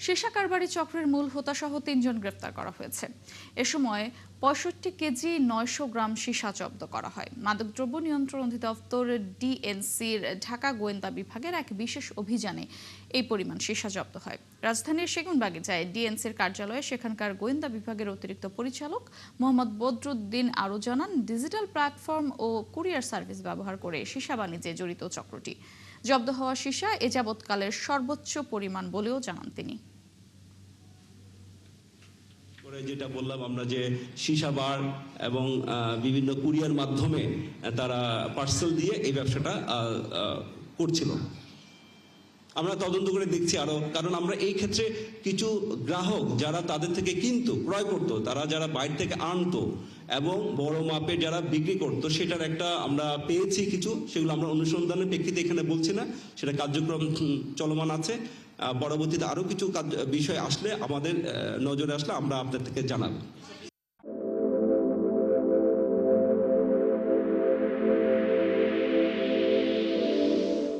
সীসা কারবারি চক্রের মূল হোতাসহ ৩ জন গ্রেপ্তার করা হয়েছে। এ সময় ৬৫ কেজি ৯০০ গ্রাম সীসা জব্দ করা হয়। মাদকদ্রব্য নিয়ন্ত্রণ অধিদপ্তর ডিএনসির ঢাকা গোয়েন্দা বিভাগের এক বিশেষ অভিযানে এই পরিমাণ সীসা জব্দ হয়। রাজধানীর সেগুনবাগিচায় ডিএনসির কার্যালয়ে সেখানকার গোয়েন্দা বিভাগের অতিরিক্ত পরিচালক মোহাম্মদ বদরুদ্দিন আরও জানান, ডিজিটাল প্ল্যাটফর্ম ও কুরিয়ার সার্ভিস ব্যবহার করে সীসা বাণিজ্যে জড়িত চক্রটি। জব্দ হওয়া সীসা এ যাবৎকালের সর্বোচ্চ পরিমাণ বলেও জানান তিনি। যেটা বললাম আমরা যে সীসা বার এবং বিভিন্ন কুরিয়ার মাধ্যমে তারা পার্সেল দিয়ে এই ব্যবসাটা করছিল। আমরা তদন্ত করে দেখছি আরো, কারণ আমরা এই ক্ষেত্রে কিছু গ্রাহক যারা তাদের থেকে কিনতো, ক্রয় করতো, তারা যারা বাইরে থেকে আনতো এবং বড় মাপে যারা বিক্রি করতো, সেটার একটা আমরা পেয়েছি কিছু, সেগুলো আমরা অনুসন্ধানের প্রেক্ষিতে এখানে বলছি না, সেটা কার্যক্রম চলমান আছে। পরবর্তীতে আরো কিছু বিষয় আসলে আমাদের নজরে আসলে আমরা আপনাদেরকে জানাবো।